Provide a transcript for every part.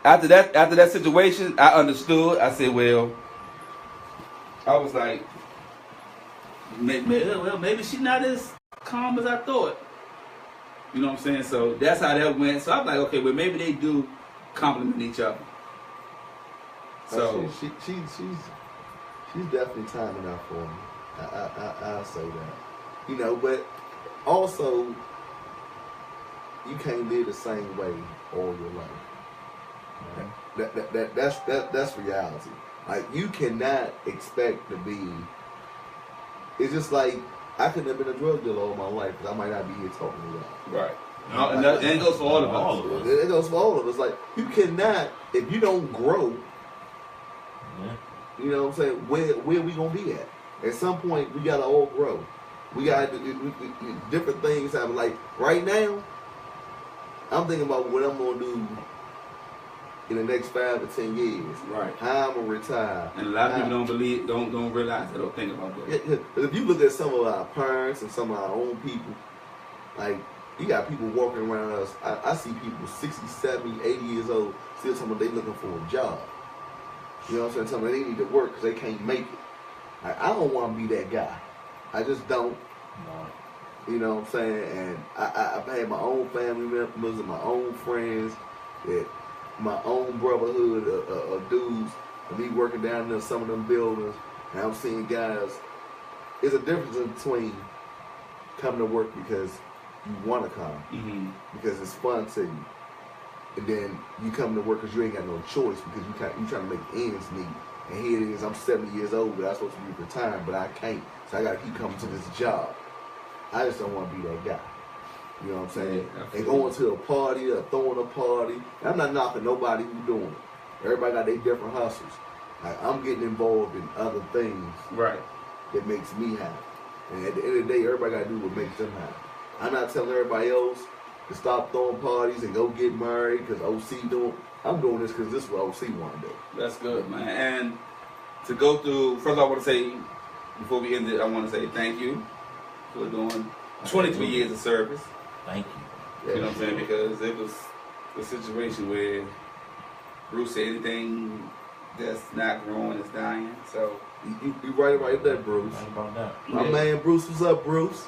after that situation, I understood. I said, well, I was like, maybe she's not as calm as I thought. You know what I'm saying? So that's how that went. So I'm like, okay, well, maybe they do compliment each other. So she's definitely timing out for me. I'll say that. You know, but also you can't live the same way all your life. That's reality. Like you cannot expect to be. It's just like I couldn't have been a drug dealer all my life because I might not be here talking to y'all. Right. And it goes for all of us. It goes for all of us. Like you cannot if you don't grow. You know what I'm saying? Where we gonna be at? At some point, we gotta all grow. We gotta different things happen. Like right now, I'm thinking about what I'm gonna do in the next 5 to 10 years. Right. How I'm gonna retire. And a lot of people don't realize that or think about that. Yeah, if you look at some of our parents and some of our own people, like you got people walking around us. I see people 60, 70, 80 years old still talking about they looking for a job. You know what I'm saying? Telling them they need to work because they can't make it. Like, I don't want to be that guy. I just don't. No. You know what I'm saying? And I've had my own family members and my own friends, that my own brotherhood of dudes, and me working down in some of them buildings, and I'm seeing guys. There's a difference between coming to work because you want to come, because it's fun to you. And then you come to work because you ain't got no choice because you trying to make ends meet. And here it is, I'm 70 years old, but I'm supposed to be retired, but I can't. So I got to keep coming to this job. I just don't want to be that guy. You know what I'm saying? And going to a party or throwing a party. And I'm not knocking nobody who's doing it. Everybody got their different hustles. Like, I'm getting involved in other things that makes me happy. And at the end of the day, everybody got to do what makes them happy. I'm not telling everybody else to stop throwing parties and go get married because OC doing. I'm doing this because this is what OC want to do. That's good, man. And to go through, first I want to say, before we end it, I want to say thank you for doing 23 years of service. Thank you. You know what I'm saying? Because it was a situation where Bruce said anything that's not growing is dying. So you right about that, Bruce. Right about that. My man Bruce, what's up, Bruce?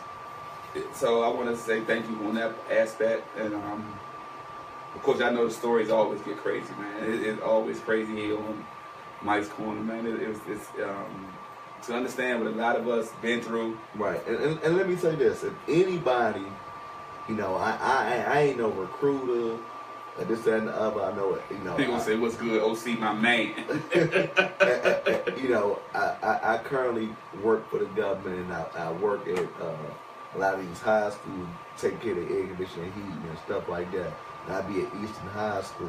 So I want to say thank you on that aspect, and of course I know the stories always get crazy, man. It's always crazy here on Mike's Corner, man. It's to understand what a lot of us been through. Right, and let me say this: if anybody, you know, I ain't no recruiter, or this, that, and the other. I know it. You know, people say, "What's good, OC, my man?" You know, I currently work for the government, and I work at a lot of these high schools, taking care of the air conditioning, heating, and stuff like that. And I be at Eastern High School,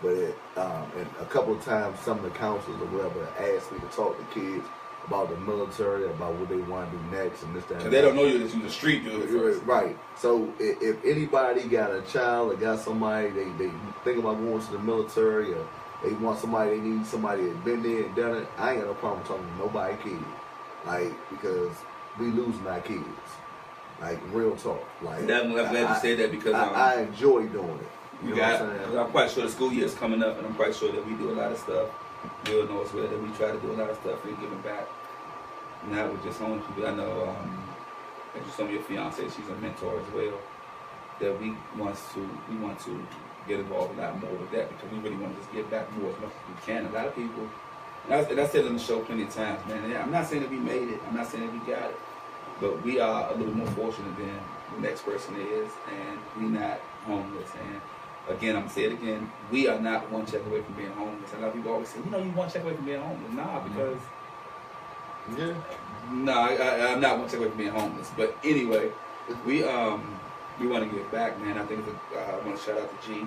but and a couple of times some of the counselors or whatever asked me to talk to kids about the military, about what they want to do next, and this, that, and that. They don't know you that you're the street dude. Right. So if anybody got a child or got somebody they think about going to the military, or they want somebody, they need somebody that's been there and done it, I ain't got no problem talking to nobody kids. Like, because we losing our kids. Like, real talk. Like, I'm glad you said that because I enjoy doing it. You know what I'm saying? I'm quite sure the school year is coming up, and I'm quite sure that we do a lot of stuff. Bill knows well that we try to do a lot of stuff and give it back. Not with just homeless people. I know, as you told me, your fiance, she's a mentor as well. That we want to get involved a lot more with that because we really want to just give back more as much as we can. A lot of people, and I said on the show plenty of times, man. I'm not saying that we made it. I'm not saying that we got it. But we are a little more fortunate than the next person is, and we not homeless. And again, I'm going to say it again, we are not one check away from being homeless. A lot of people always say, you one check away from being homeless. Nah, because I'm not one check away from being homeless. But anyway, we want to give back, man. I think I want to shout out to G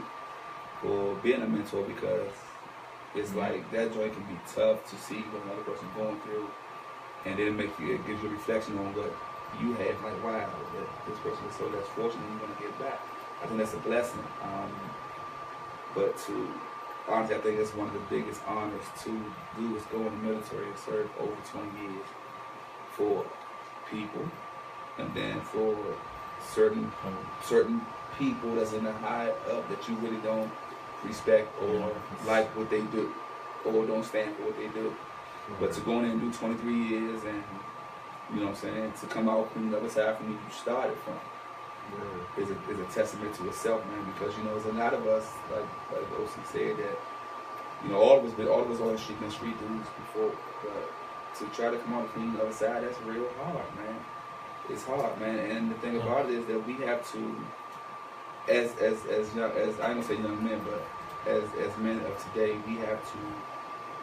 for being a mentor because it's like that joint can be tough to see what another person going through. And then it gives you a reflection on what you have, like, wow, this person is so less fortunate, you want to give back. I think that's a blessing. But honestly, I think that's one of the biggest honors to do is go in the military and serve over 20 years for people. And then for certain people that's in the high up that you really don't respect or like what they do or don't stand for what they do. But to go in and do 23 years and, you know what I'm saying, to come out from the other side from where you started from is a testament to itself, man, because, you know, there's a lot of us, like OC said, that, you know, all of us on the street dudes before, but to try to come out from the other side, that's real hard, man. It's hard, man, and the thing about it is that we have to, as young, as I don't say young men, but as men of today, we have to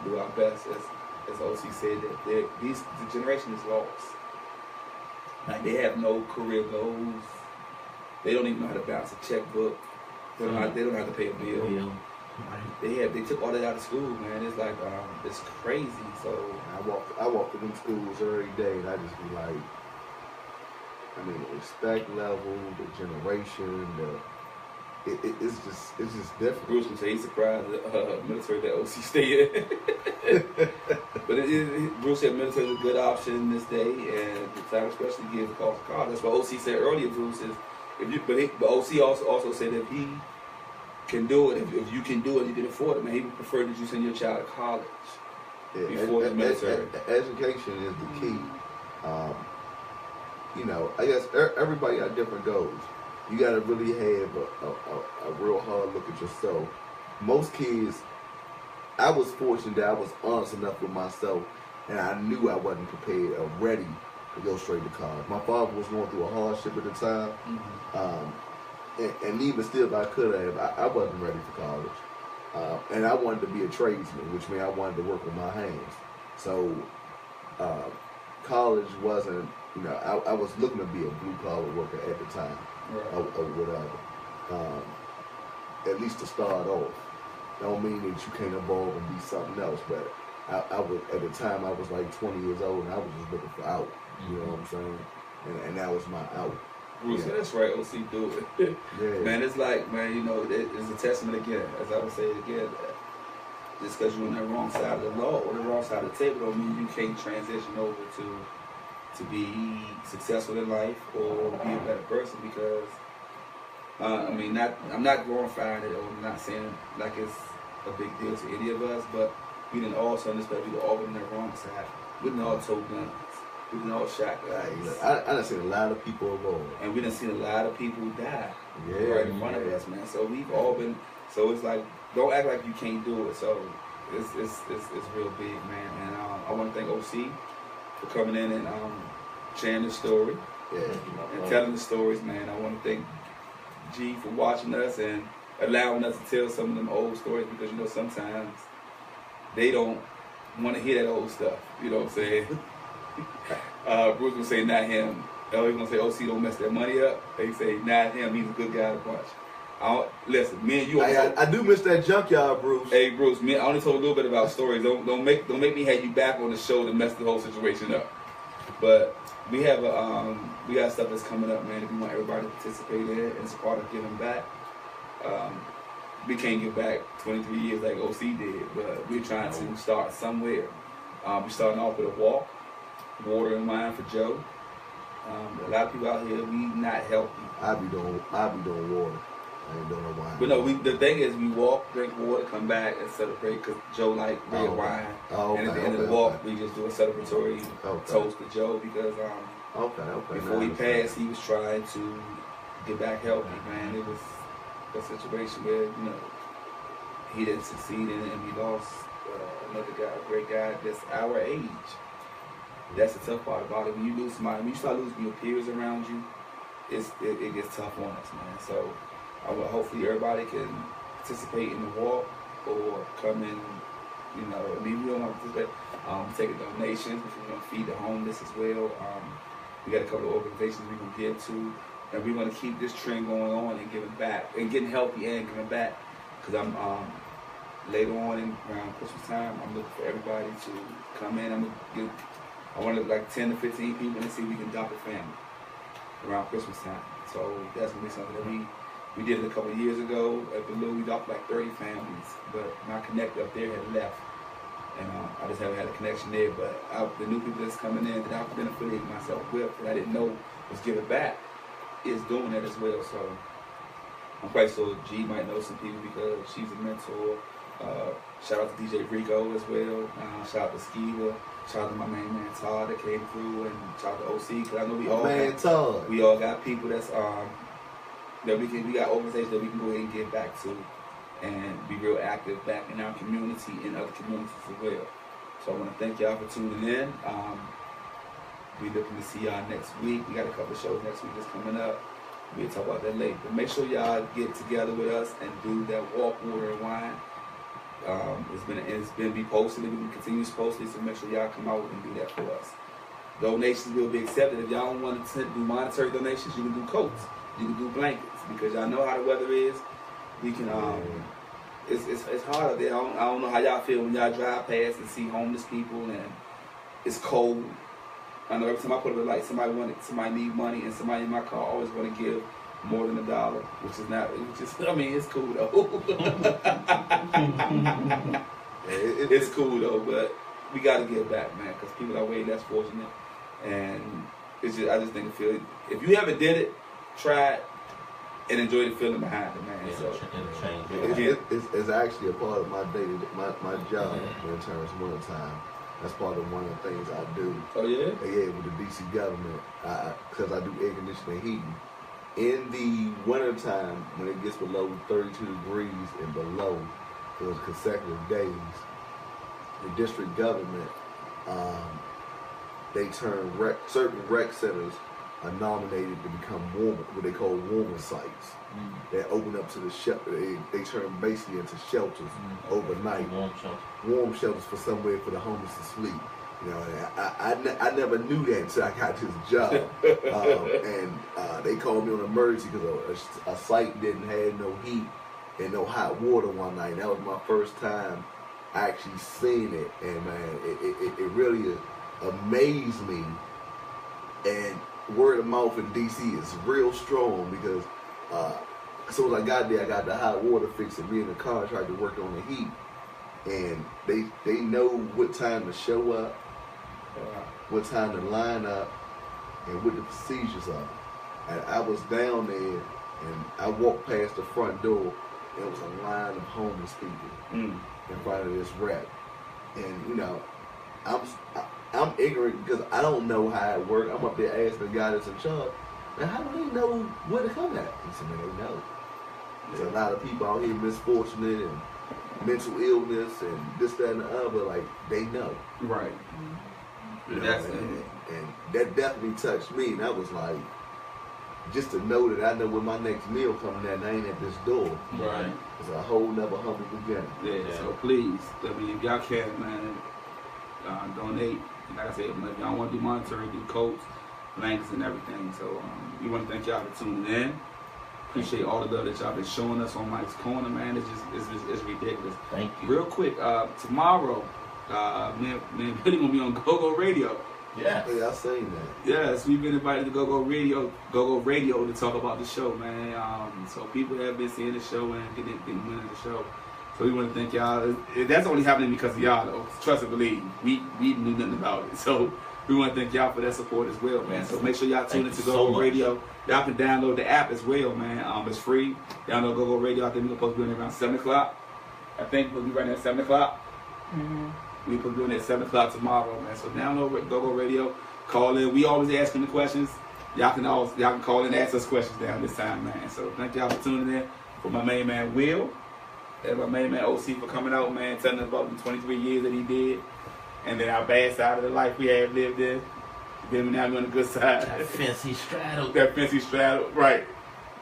do our best, as OC said, that the generation is lost. Like, they have no career goals. They don't even know how to balance a checkbook. They don't know how to pay a bill. They took all that out of school, man. It's like it's crazy. So I walk through them schools every day, and I just be like, I mean, the respect level, the generation, it's just different. Bruce would say he's surprised the military that OC stayed in. But Bruce said military is a good option in this day, and the time especially gives the cost of college. That's what OC said earlier. Bruce is, but OC also said if he can do it, if you can do it, you can afford it, man, he would prefer that you send your child to college before the military. Education is the key. You know, I guess everybody got different goals. You got to really have a real hard look at yourself. Most kids, I was fortunate that I was honest enough with myself, and I knew I wasn't prepared or ready to go straight to college. My father was going through a hardship at the time, and even still, if I could have, I wasn't ready for college. And I wanted to be a tradesman, which meant I wanted to work with my hands. So college wasn't, you know, I was looking to be a blue-collar worker at the time. Right. Or whatever. At least to start off. Don't mean that you can't evolve and be something else, but I was, at the time I was like 20 years old and I was just looking for out. You know what I'm saying? And that was my out. Bruce, that's right, OC, do it. Yeah. Man, it's like, man, you know, it's a testament again, as I would say again, just because you're on the wrong side of the law or the wrong side of the table don't mean you can't transition over to be successful in life or be a better person, because I mean, I'm not glorifying it, or I'm not saying like it's a big deal to any of us, but we didn't all turn this way. We were all on the wrong side. We didn't all tote guns. We didn't all shot guns. I done seen a lot of people evolve, and we done seen a lot of people die right in front of us, man. So we've all been. So it's like, don't act like you can't do it. So it's real big, man. And I want to thank OC for coming in and sharing the story, and telling the stories, man. I want to thank G for watching us and allowing us to tell some of them old stories, because, you know, sometimes they don't want to hear that old stuff. You know what I'm saying? Bruce gonna say not him. He's gonna say OC don't mess that money up. They say not him. He's a good guy to watch. Listen, me and you. I do miss that junkyard, Bruce. Hey, Bruce, I only told a little bit about stories. Don't make me have you back on the show to mess the whole situation up. But we have we got stuff that's coming up, man, that we want everybody to participate in, and it's part of giving back. We can't give back 23 years like OC did, but we're trying to start somewhere. We're starting off with a walk, water and wine for Joe. A lot of people out here, we not healthy. I be doing water. I ain't doing no wine. But no, the thing is, we walk, drink water, come back, and celebrate, because Joe like red wine. And at the end of the walk, we just do a celebratory toast to Joe, because before he passed, he was trying to get back healthy, man. It was a situation where, you know, he didn't succeed in it, and we lost another guy, a great guy that's our age. That's the tough part about it. When you lose somebody, when you start losing your peers around you, it gets tough on us, man. So hopefully everybody can participate in the walk or come in, you know, I mean, we don't want to participate. Take donations, if we want to feed the homeless as well. We got a couple of organizations we can give to, and we want to keep this trend going on and giving back, and getting healthy and giving back. Because I'm later on around Christmas time, I'm looking for everybody to come in. I want like 10 to 15 people, and see if we can adopt a family around Christmas time. So that's gonna be something that we did it a couple of years ago. At Blue, we adopted like 30 families, but my connector up there had left, and I just haven't had a connection there. But the new people that's coming in that I've been affiliating myself with, that I didn't know was giving back, is doing that as well. So I'm quite sure G might know some people because she's a mentor. Shout out to DJ Rico as well. Shout out to Skiva. Shout out to my main man Todd that came through, and shout out to OC because I know we all got people that's that we got organizations that we can go ahead and give back to and be real active back in our community and other communities as well. So I want to thank y'all for tuning in. We looking to see y'all next week. We got a couple of shows next week that's coming up. We'll talk about that later. But make sure y'all get together with us and do that walk, water, and wine. It's been be posted and we can continue to post it, so make sure y'all come out and do that for us. Donations will be accepted. If y'all don't want to do monetary donations, you can do coats, you can do blankets, because y'all know how the weather is. We can it's hard out there. I don't know how y'all feel when y'all drive past and see homeless people and it's cold. I know every time I put up a light, somebody need money, and somebody in my car always want to give more than $1, which is not. I mean, it's cool though. It's cool though, but we got to give back, man, because people are way less fortunate, and I just think if you ever did it, try it, and enjoy the feeling behind it, man. So it's actually a part of my daily my job in terms of wintertime. That's part of one of the things I do. Oh yeah? Yeah, with the DC government, because I do air conditioning and heating. In the wintertime, when it gets below 32 degrees and below for those consecutive days, the district government, they turn certain rec centers are nominated to become warmer, what they call warmer sites. They open up to the shelter. They turn basically into shelters overnight. Warm shelters for somewhere for the homeless to sleep. You know, I never knew that until I got this job. And they called me on emergency because a site didn't have no heat and no hot water one night. And that was my first time actually seeing it. And man, it really amazed me. And word of mouth in DC is real strong because as soon as I got there, I got the hot water fixed, and me and the contractor working on the heat. And they know what time to show up, what time to line up, and what the procedures are. And I was down there, and I walked past the front door, and it was a line of homeless people in front of this rep. And you know, I'm ignorant because I don't know how it works. I'm up there asking the guy that's in charge, man, how do they know where to come at? He said, man, they know. There's a lot of people out here misfortunate and mental illness and this, that, and the other. Like, they know. Right. You know, and that definitely touched me. And I was like, just to know that I know when my next meal coming at and I ain't at this door. Right. It's a whole nother humble beginning. Yeah, so please, I mean, if y'all can, man, donate. Like I said, if y'all want to do monetary, do coats, blankets, and everything. So we want to thank y'all for tuning in. Appreciate all the love that y'all been showing us on Mike's Corner, man. It's ridiculous. Thank you. Real quick, tomorrow, me and Billy gonna be on Go-Go Radio. Yeah. Hey, I seen that. Yes, we've been invited to Go-Go Radio to talk about the show, man. So people have been seeing the show and getting winning the show. So we want to thank y'all. That's only happening because of y'all, though. Trust and believe. We knew nothing about it. So we want to thank y'all for that support as well, man. So make sure y'all tune into Go-Go Radio. Y'all can download the app as well, man. It's free. Download Go-Go Radio. I think we're supposed to be doing it around 7 o'clock. I think we'll be right at 7 o'clock. We're supposed to be doing it at 7 o'clock tomorrow, man. So download Go-Go Radio. Call in. We always asking the questions. Y'all can call in and ask us questions down this time, man. So thank y'all for tuning in. For my main man, Will. And my main man OC for coming out, man, telling us about the 23 years that he did. And then our bad side of the life we have lived in. Then we now on the good side. That fence he straddled. Right.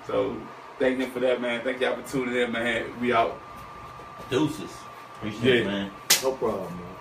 So thank him for that, man. Thank y'all for tuning in, man. We out. Deuces. Appreciate it, man. No problem, man.